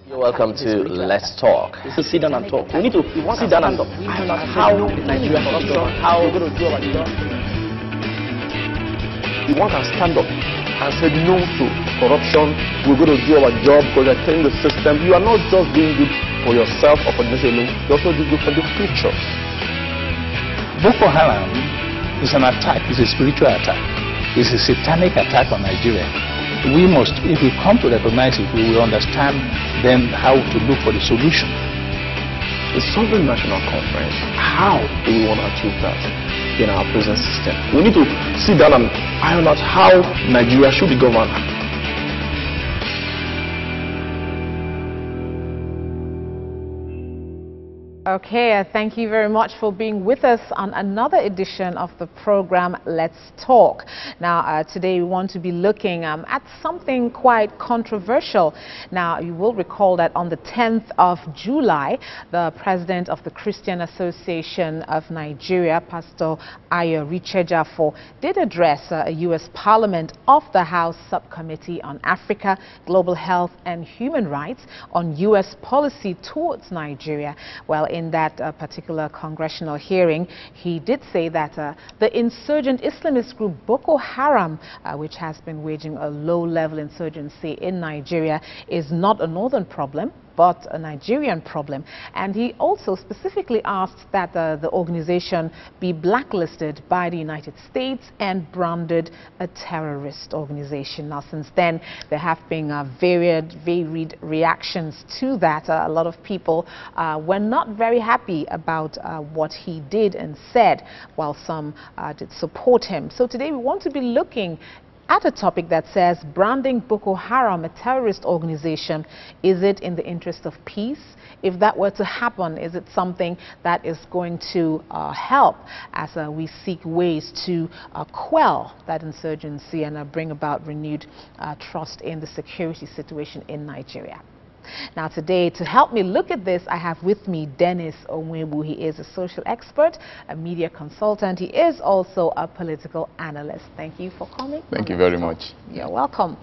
You're welcome to Let's Talk. So sit down and talk. We need to sit down and talk. How Nigeria corruption, how we're going to do our job. You want to stand up and say no to corruption. We're going to do our job because I think the system. You are not just doing good for yourself or for the nation alone. You also do good for the future. Boko Haram is an attack. It's a spiritual attack. It's a satanic attack on Nigeria. We must, if we come to recognize it, we will understand then how to look for the solution. The Sovereign National Conference, how do we want to achieve that in our present system? We need to sit down and iron out how Nigeria should be governed. Okay, thank you very much for being with us on another edition of the program Let's Talk. Now, today we want to be looking at something quite controversial. Now, you will recall that on the 10th of July, the president of the Christian Association of Nigeria, Pastor Ayo Richejafo, did address a U.S. Parliament of the House Subcommittee on Africa, Global Health and Human Rights on U.S. policy towards Nigeria. Well, in that particular congressional hearing, he did say that the insurgent Islamist group Boko Haram, which has been waging a low-level insurgency in Nigeria, is not a northern problem, but a Nigerian problem. And he also specifically asked that the organization be blacklisted by the United States and branded a terrorist organization. Now, since then, there have been varied reactions to that. A lot of people were not very happy about what he did and said, while some did support him. So today we want to be looking at a topic that says branding Boko Haram a terrorist organization. Is it in the interest of peace? If that were to happen, is it something that is going to help as we seek ways to quell that insurgency and bring about renewed trust in the security situation in Nigeria? Now today, to help me look at this, I have with me Dennis Onwebu. He is a social expert, a media consultant. He is also a political analyst. Thank you for coming. Thank you very much. You're welcome.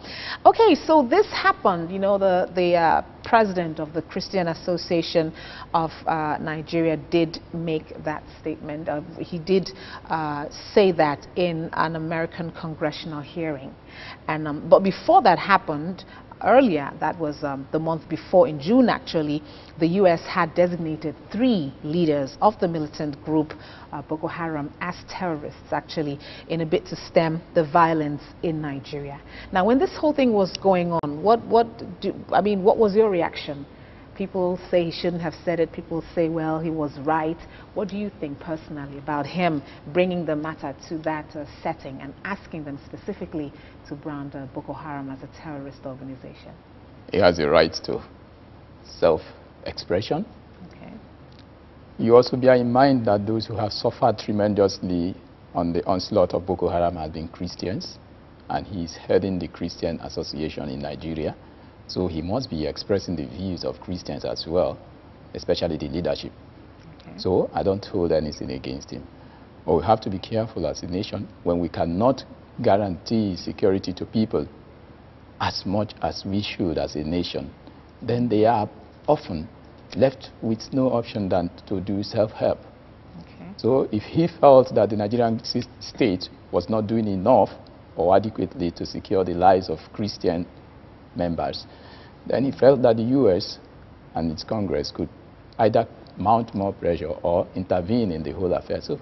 Okay, so this happened, you know, the president of the Christian Association of Nigeria did make that statement. He did say that in an American congressional hearing. And but before that happened, earlier, that was the month before, in June actually, the U.S. had designated 3 leaders of the militant group Boko Haram as terrorists, actually, in a bid to stem the violence in Nigeria. Now, when this whole thing was going on, what was your reaction? People say he shouldn't have said it. People say, well, he was right. What do you think personally about him bringing the matter to that setting and asking them specifically to brand Boko Haram as a terrorist organization? He has a right to self-expression. Okay. You also bear in mind that those who have suffered tremendously on the onslaught of Boko Haram have been Christians, and he's heading the Christian Association in Nigeria. So he must be expressing the views of Christians as well, especially the leadership. Okay. So I don't hold anything against him. But we have to be careful as a nation when we cannot guarantee security to people as much as we should as a nation. Then they are often left with no option than to do self-help. Okay. So if he felt that the Nigerian state was not doing enough or adequately to secure the lives of Christian members, then he felt that the U.S. and its Congress could either mount more pressure or intervene in the whole affair. So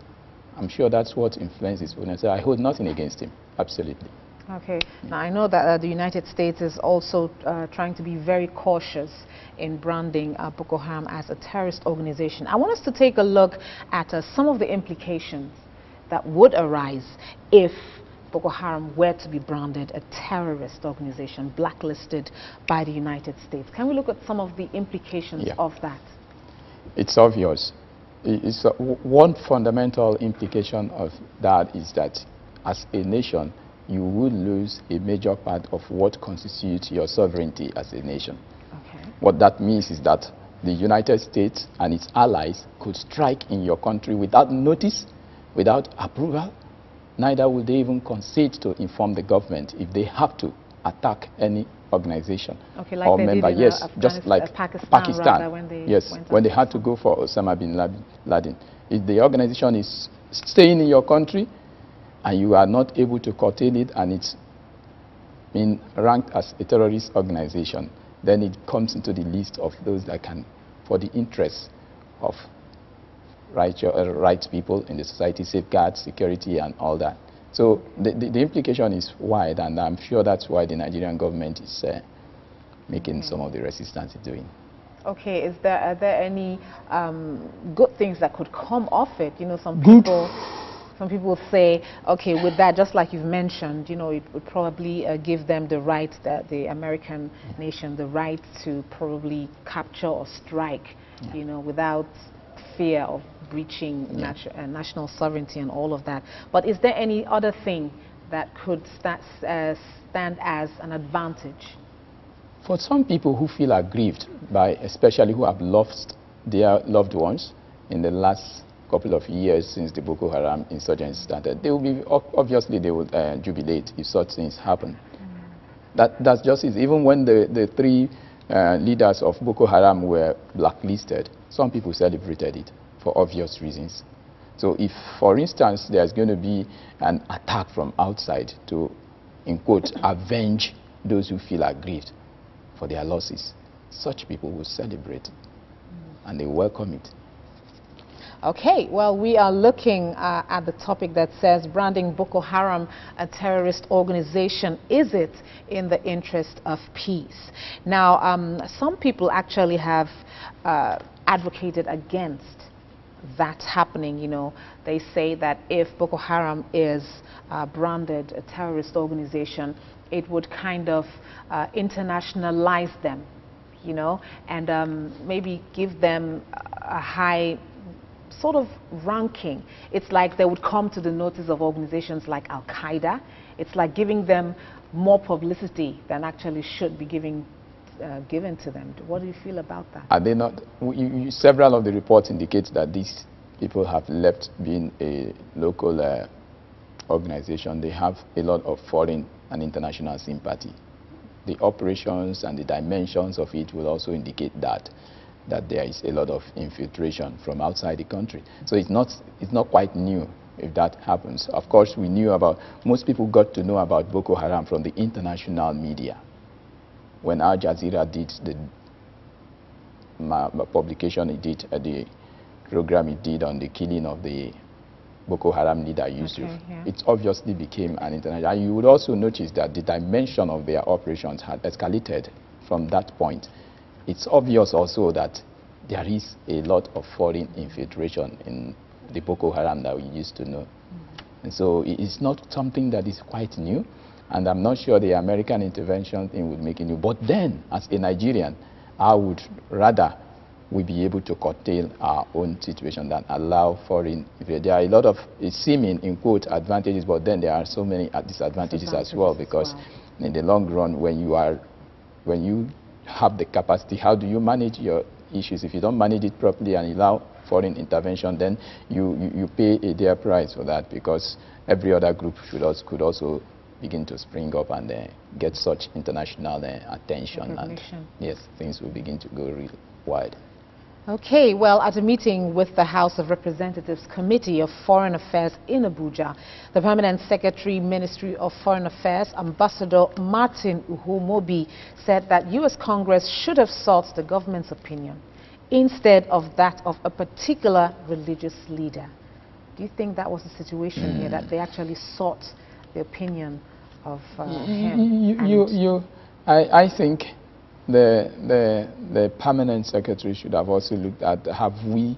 I'm sure that's what influences him. So I hold nothing against him, absolutely. Okay. Now, I know that the United States is also trying to be very cautious in branding Boko Haram as a terrorist organization. I want us to take a look at some of the implications that would arise if Boko Haram were to be branded a terrorist organization, blacklisted by the United States. Can we look at some of the implications of that? It's obvious. One fundamental implication of that is that as a nation, you would lose a major part of what constitutes your sovereignty as a nation. Okay. What that means is that the United States and its allies could strike in your country without notice, without approval. Neither will they even concede to inform the government if they have to attack any organization like or they member. did in Yes, just like Pakistan rather, when they when they had to go for Osama bin Laden. If the organization is staying in your country and you are not able to curtail it and it's been ranked as a terrorist organization, then it comes into the list of those that can, for the interests of rights people in the society, safeguards, security, and all that. So the implication is wide, and I'm sure that's why the Nigerian government is making some of the resistance it's doing. Okay, are there any good things that could come off it? You know, some people say, okay, with that, just like you've mentioned, you know, it would probably give them the right, that the American nation, the right to probably capture or strike, you know, without fear of breaching national sovereignty and all of that. But is there any other thing that could stand as an advantage? For some people who feel aggrieved by, especially who have lost their loved ones in the last couple of years since the Boko Haram insurgency started, they will be, obviously they will jubilate if such things happen. That's just it. Even when the three leaders of Boko Haram were blacklisted, some people celebrated it for obvious reasons. So if, for instance, there's going to be an attack from outside to, in quote, avenge those who feel aggrieved for their losses, such people will celebrate and they welcome it. Okay, well, we are looking at the topic that says branding Boko Haram a terrorist organization. Is it in the interest of peace? Now, some people actually have advocated against that happening. You know, they say that if Boko Haram is branded a terrorist organization, it would kind of internationalize them, you know, and maybe give them a high sort of ranking. It's like they would come to the notice of organizations like Al-Qaeda. It's like giving them more publicity than actually should be given to them. What do you feel about that? Are they not? Several of the reports indicate that these people have left being a local organization. They have a lot of foreign and international sympathy. The operations and the dimensions of it will also indicate that there is a lot of infiltration from outside the country. So it's not quite new if that happens. Of course, we knew about, most people got to know about Boko Haram from the international media. When Al Jazeera did the publication it did, the program it did on the killing of the Boko Haram leader Yusuf, it obviously became an international. And you would also notice that the dimension of their operations had escalated from that point. It's obvious also that there is a lot of foreign infiltration in the Boko Haram that we used to know. And so it's not something that is quite new, and I'm not sure the American intervention thing would make it new. But then, as a Nigerian, I would rather we be able to curtail our own situation than allow foreign. There are a lot of seeming, in quote, advantages, but then there are so many disadvantages as well, because in the long run, when you have the capacity, how do you manage your issues? If you don't manage it properly and allow foreign intervention, then you pay a dear price for that, because every other group could also begin to spring up and get such international attention, and yes, things will begin to go real wide. Okay, well, at a meeting with the House of Representatives Committee of Foreign Affairs in Abuja, the Permanent Secretary, Ministry of Foreign Affairs, Ambassador Martin Uhumobi, said that U.S. Congress should have sought the government's opinion instead of that of a particular religious leader. Do you think that was the situation here, that they actually sought the opinion of him? I think the permanent secretary should have also looked at, have we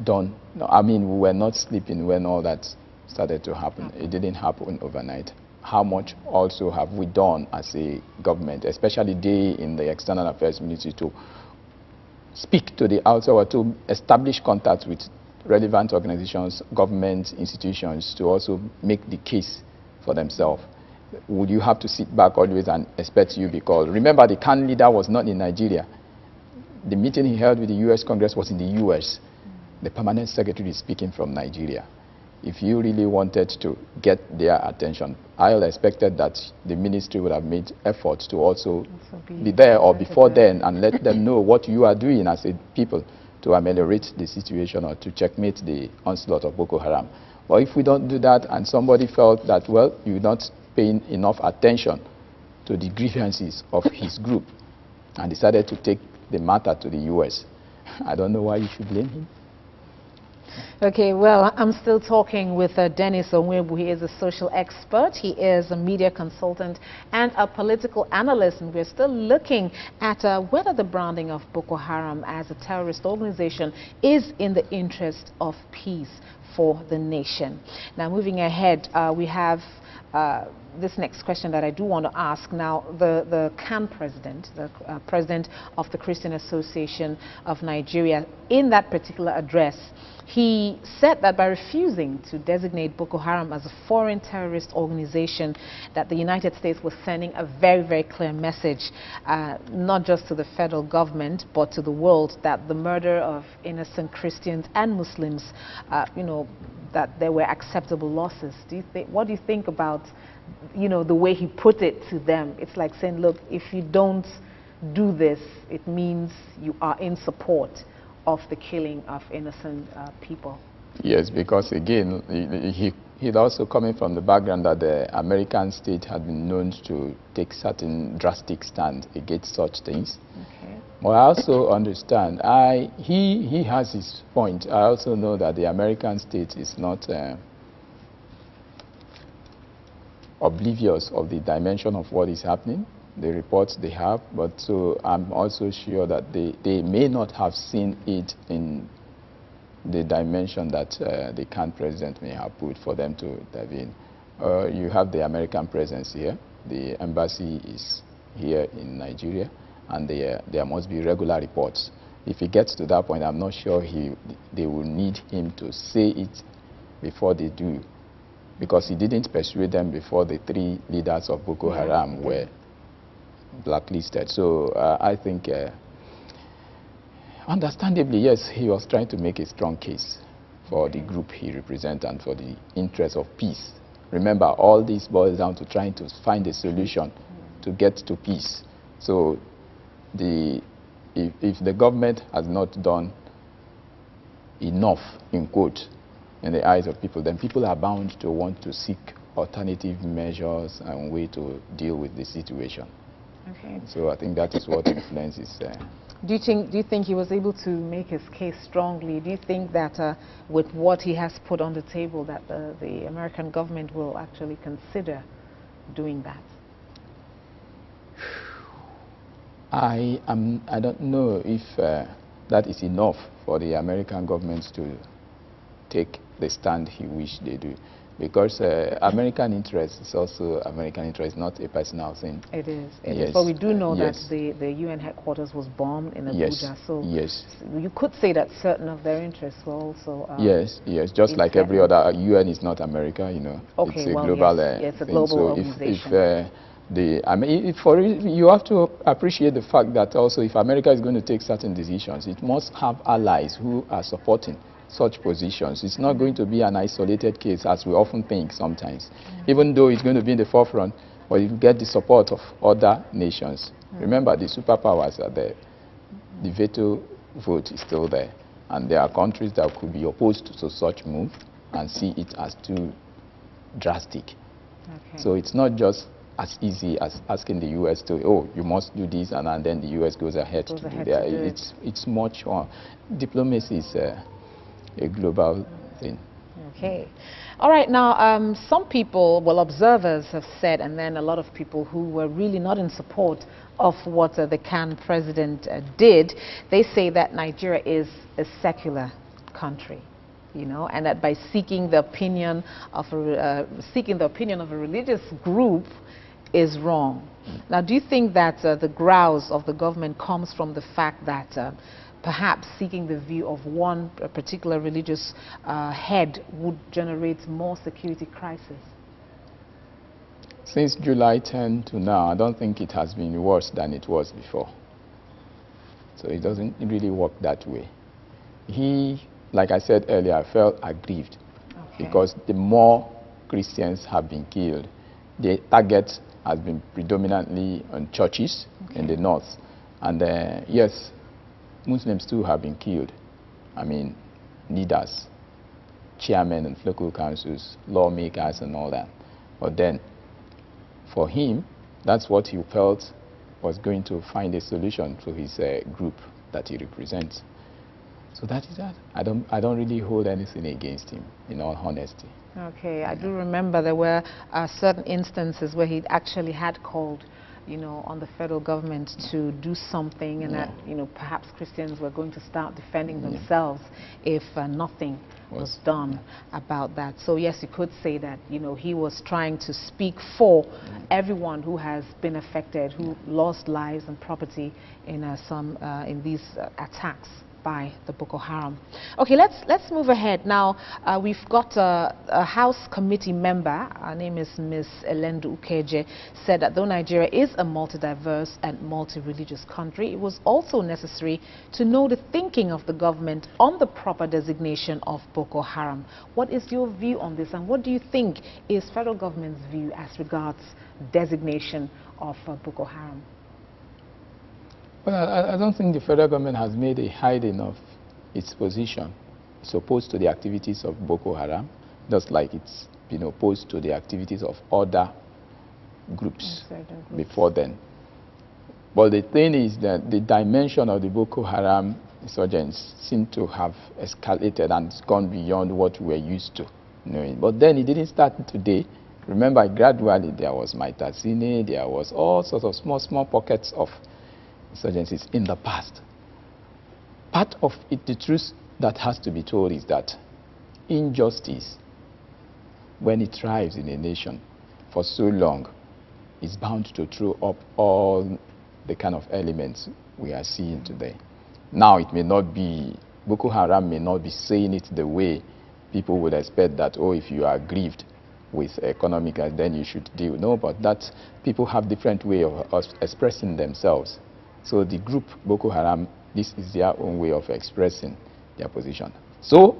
done, I mean, we were not sleeping when all that started to happen. It didn't happen overnight. How much also have we done as a government, especially they in the External Affairs Ministry, to speak to the outside or to establish contact with relevant organizations, government institutions, to also make the case for themselves? Would you have to sit back always and expect you be called? Remember, the CAN leader was not in Nigeria. The meeting he held with the U.S. Congress was in the U.S. The permanent secretary is speaking from Nigeria. if you really wanted to get their attention, I expected that the ministry would have made efforts to also be there or before then and let them know what you are doing as a people to ameliorate the situation or to checkmate the onslaught of Boko Haram. But if we don't do that and somebody felt that, well, you're not paying enough attention to the grievances of his group and decided to take the matter to the U.S., I don't know why you should blame him. Okay, well, I'm still talking with Dennis Onwebu. He is a social expert. He is a media consultant and a political analyst. And we're still looking at whether the branding of Boko Haram as a terrorist organization is in the interest of peace for the nation. Now, moving ahead, we have this next question that I do want to ask. Now, the CAN president, the president of the Christian Association of Nigeria, in that particular address, he said that by refusing to designate Boko Haram as a foreign terrorist organization, that the United States was sending a very, very clear message, not just to the federal government, but to the world, that the murder of innocent Christians and Muslims, you know, that there were acceptable losses. What do you think about, you know, the way he put it to them? It's like saying, look, if you don't do this, it means you are in support of the killing of innocent people. Yes, because again, he's also coming from the background that the American state had been known to take certain drastic stand against such things. Okay. But I also understand, he has his point. I also know that the American state is not oblivious of the dimension of what is happening, the reports they have, but so I'm also sure that they may not have seen it in the dimension that the CAN president may have put for them to intervene. You have the American presence here, the embassy is here in Nigeria, and there must be regular reports. If he gets to that point, I'm not sure they will need him to say it before they do, because he didn't persuade them before the 3 leaders of Boko Haram were blacklisted. So I think, understandably, yes, he was trying to make a strong case for the group he represents and for the interest of peace. Remember, all this boils down to trying to find a solution to get to peace. So if the government has not done enough, in quote, in the eyes of people, then people are bound to want to seek alternative measures and way to deal with the situation. Okay. So I think that is what influences. Do you think he was able to make his case strongly? Do you think that with what he has put on the table, that the American government will actually consider doing that? I don't know if that is enough for the American government to take the stand he wished they do. Because American interest is also American interest, not a personal thing. It is. It is. But we do know that the UN headquarters was bombed in Abuja. So you could say that certain of their interests were also. Yes. Just like every other, UN is not America, you know. Okay, it's a global it's a global organization. You have to appreciate the fact that also if America is going to take certain decisions, it must have allies who are supporting such positions. It's not going to be an isolated case as we often think sometimes, even though it's going to be in the forefront, but you get the support of other nations. Remember, the superpowers are there. The veto vote is still there, and there are countries that could be opposed to such move and see it as too drastic. Okay. So it's not just as easy as asking the U.S. to, oh, you must do this, and then the U.S. goes ahead to do that. It's much more. Diplomacy is a global thing. Okay. All right. Now, some people, well, observers have said, and then a lot of people who were really not in support of what the CAN president did, they say that Nigeria is a secular country, you know, and that by seeking the opinion of a religious group is wrong. Now, do you think that the grouse of the government comes from the fact that perhaps seeking the view of one particular religious head would generate more security crisis? Since July 10 to now, I don't think it has been worse than it was before. So it doesn't really work that way. He, like I said earlier, felt aggrieved because the more Christians have been killed, the target has been predominantly on churches in the north. And yes, Muslims too have been killed. I mean, leaders, chairmen and local councils, lawmakers and all that. But then, for him, that's what he felt was going to find a solution to his group that he represents. So that is that. I don't really hold anything against him, in all honesty. Okay, I do remember there were certain instances where he actually had called, you know, on the federal government to do something, and that, you know, perhaps Christians were going to start defending themselves if nothing was done about that. So yes, you could say that, you know, he was trying to speak for everyone who has been affected, who lost lives and property in in these attacks by the Boko Haram. Okay, let's move ahead. Now, we've got a House committee member, her name is Ms. Elendu Ukeje, said that though Nigeria is a multi-diverse and multi-religious country, it was also necessary to know the thinking of the government on the proper designation of Boko Haram. What is your view on this, and what do you think is federal government's view as regards designation of Boko Haram? Well, I don't think the federal government has made a hiding of its position. It's opposed to the activities of Boko Haram, just like it's been opposed to the activities of other groups before then. But the thing is that the dimension of the Boko Haram insurgents seem to have escalated and gone beyond what we were used to knowing. But then it didn't start today. Remember, gradually there was Maitasine, there was all sorts of small pockets of insurgencies in the past. Part of it, the truth that has to be told is that injustice, when it thrives in a nation for so long, is bound to throw up all the kind of elements we are seeing today. Now, it may not be, Boko Haram may not be saying it the way people would expect that, oh, if you are aggrieved with economic, then you should deal. No, but that people have different way of expressing themselves. So the group Boko Haram, this is their own way of expressing their position. So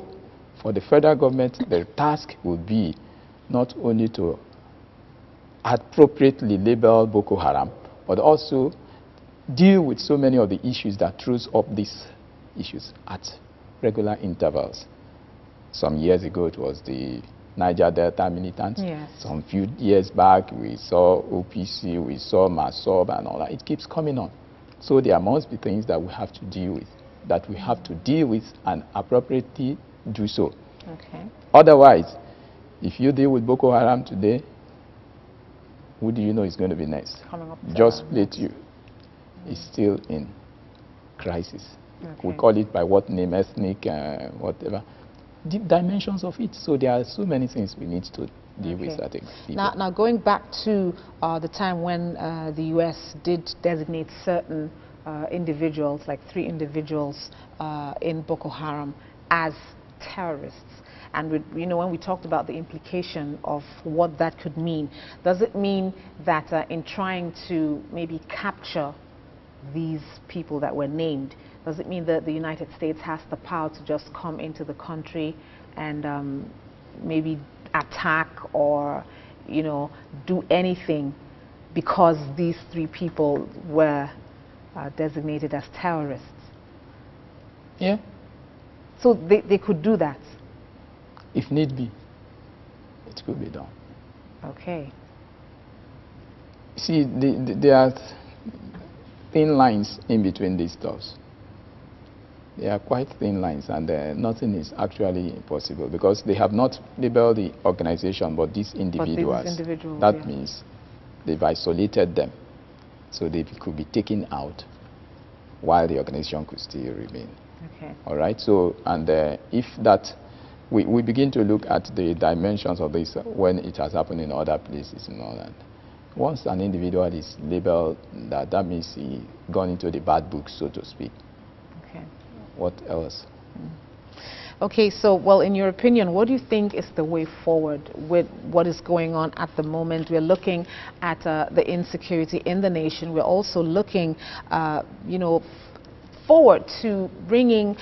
for the federal government, the task would be not only to appropriately label Boko Haram, but also deal with so many of the issues that throws up these issues at regular intervals. Some years ago, it was the Niger Delta militants. Yes. Some few years back, we saw OPC, we saw MASOB and all that. It keeps coming on. So there must be things that we have to deal with, and appropriately do so. Okay. Otherwise, if you deal with Boko Haram today, who do you know is going to be next? Coming up Just Plateau is still in crisis. Okay. We call it by what name, ethnic, whatever. Deep dimensions of it. So there are so many things we need to deal with, I think. Now going back to the time when the U.S. did designate certain individuals, like 3 individuals in Boko Haram, as terrorists. And you know, when we talked about the implication of what that could mean, does it mean that in trying to maybe capture these people that were named, does it mean that the United States has the power to just come into the country and maybe attack or, you know, do anything because these 3 people were designated as terrorists? Yeah. So they could do that? If need be, it could be done. Okay. See, there are thin lines in between these stuffs. They are quite thin lines, and nothing is actually impossible because they have not labeled the organization, but these individuals. That means they've isolated them, so they could be taken out while the organization could still remain. Okay. All right. So, and if that, we begin to look at the dimensions of this when it has happened in other places and all that. Once an individual is labeled that means he gone into the bad books, so to speak. Okay. What else? Okay, so, well, in your opinion, what do you think is the way forward with what is going on at the moment? We're looking at the insecurity in the nation. We're also looking, you know, forward to bringing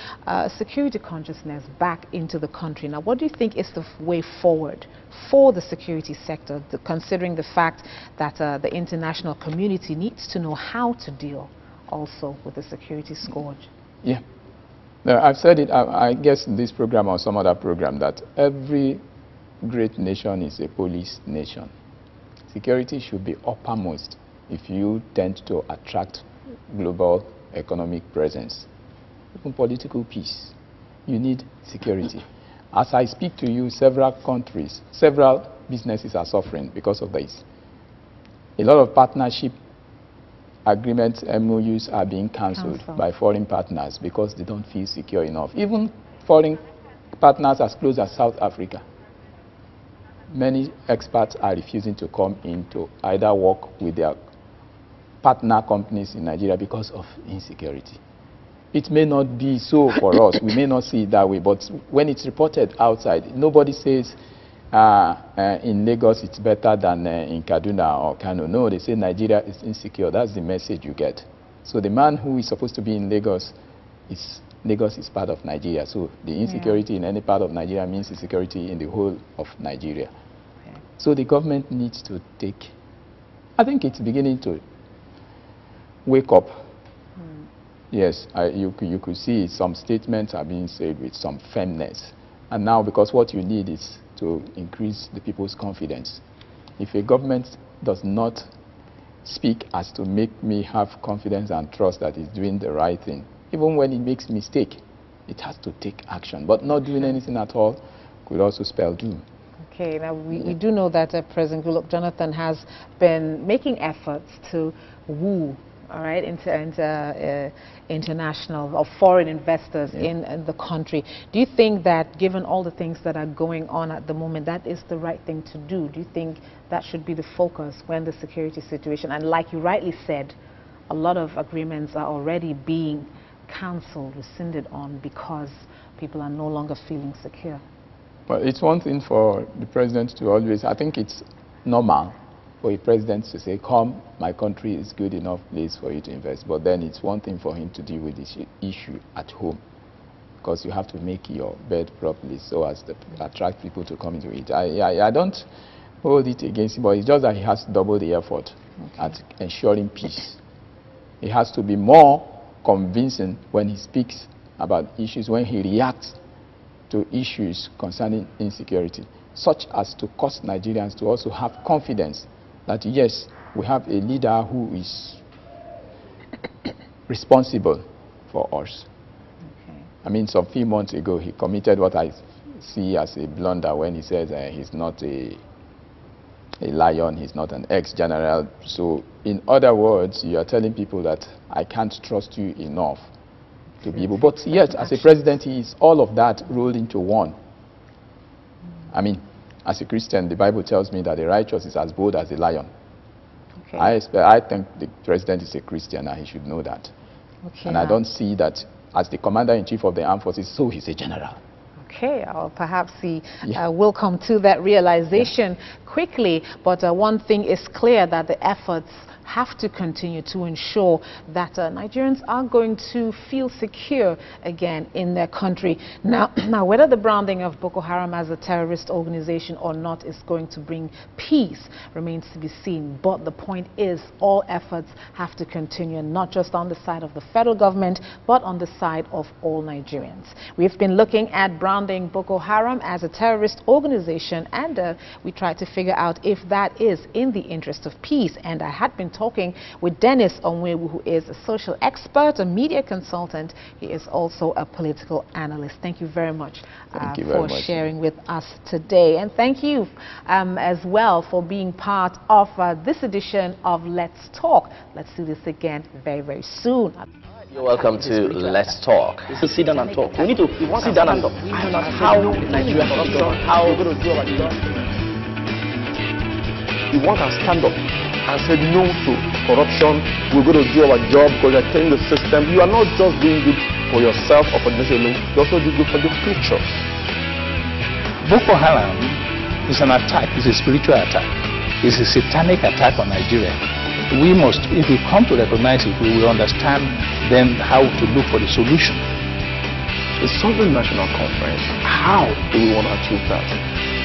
security consciousness back into the country. Now, what do you think is the way forward for the security sector, considering the fact that the international community needs to know how to deal also with the security scourge? Yeah. No, I've said it, I guess in this program or some other program, that every great nation is a police nation. Security should be uppermost if you tend to attract global economic presence. Even political peace, you need security. As I speak to you, several countries, several businesses are suffering because of this. A lot of partnership agreements, MOUs, are being cancelled by foreign partners because they don't feel secure enough. Even foreign partners as close as South Africa. Many experts are refusing to come in to either work with their partner companies in Nigeria because of insecurity. It may not be so for us. We may not see it that way, but when it's reported outside, nobody says in Lagos it's better than in Kaduna or Kano. No, they say Nigeria is insecure. That's the message you get. So the man who is supposed to be in Lagos is part of Nigeria. So the insecurity in any part of Nigeria means insecurity in the whole of Nigeria. Okay. So the government needs to take, I think it's beginning to wake up. Yes, you could see some statements are being said with some firmness. And now, because what you need is to increase the people's confidence. If a government does not speak as to make me have confidence and trust that it's doing the right thing, even when it makes mistake, it has to take action. But not doing anything at all could also spell doom. Okay, now we do know that President Goodluck Jonathan has been making efforts to woo international or foreign investors in the country. Do you think that, given all the things that are going on at the moment, that is the right thing to do? Do you think that should be the focus when the security situation, and like you rightly said, a lot of agreements are already being cancelled, rescinded on, because people are no longer feeling secure? Well, it's one thing for the president to always, I think it's normal for a president to say, come, my country is good enough place for you to invest. But then it's one thing for him to deal with this issue at home, because you have to make your bed properly so as to attract people to come into it. I don't hold it against him, but it's just that he has to double the effort at ensuring peace. He has to be more convincing when he speaks about issues, when he reacts to issues concerning insecurity, such as to cause Nigerians to also have confidence that, yes, we have a leader who is responsible for us. Okay. I mean, some few months ago, he committed what I see as a blunder when he says he's not a lion, he's not an ex-general. So, in other words, you are telling people that I can't trust you enough to be able. But yet, as a president, he is all of that rolled into one. I mean, as a Christian, the Bible tells me that the righteous is as bold as a lion. Okay. I think the president is a Christian and he should know that. Okay, and I don't see that as the commander-in-chief of the armed forces, so he's a general. Okay, or perhaps he will come to that realization quickly. But one thing is clear, that the efforts have to continue to ensure that Nigerians are going to feel secure again in their country. Now, whether the branding of Boko Haram as a terrorist organization or not is going to bring peace remains to be seen. But the point is, all efforts have to continue, not just on the side of the federal government, but on the side of all Nigerians. We've been looking at branding Boko Haram as a terrorist organization, and we tried to figure out if that is in the interest of peace. And I had been talking with Dennis Onwewu, who is a social expert, a media consultant. He is also a political analyst. Thank you very much for sharing with us today. And thank you as well for being part of this edition of Let's Talk. Let's do this again very, very soon. You're welcome to Let's Talk. To sit down and talk. We need to sit down and talk. How Nigeria is done, how we're going to do our job. You want to stand up and say no to corruption. We're going to do our job because you're telling the system. You are not just doing good for yourself or for the nation alone, you also do good for the future. Boko Haram is an attack, it's a spiritual attack. It's a satanic attack on Nigeria. we must, if we come to recognize it, we will understand then how to look for the solution. The sovereign national conference, how do we want to achieve that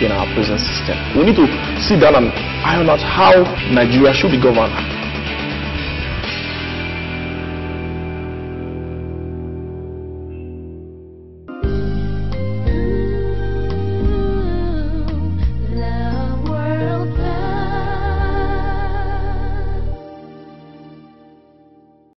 in our present system? We need to sit down and iron out how Nigeria should be governed.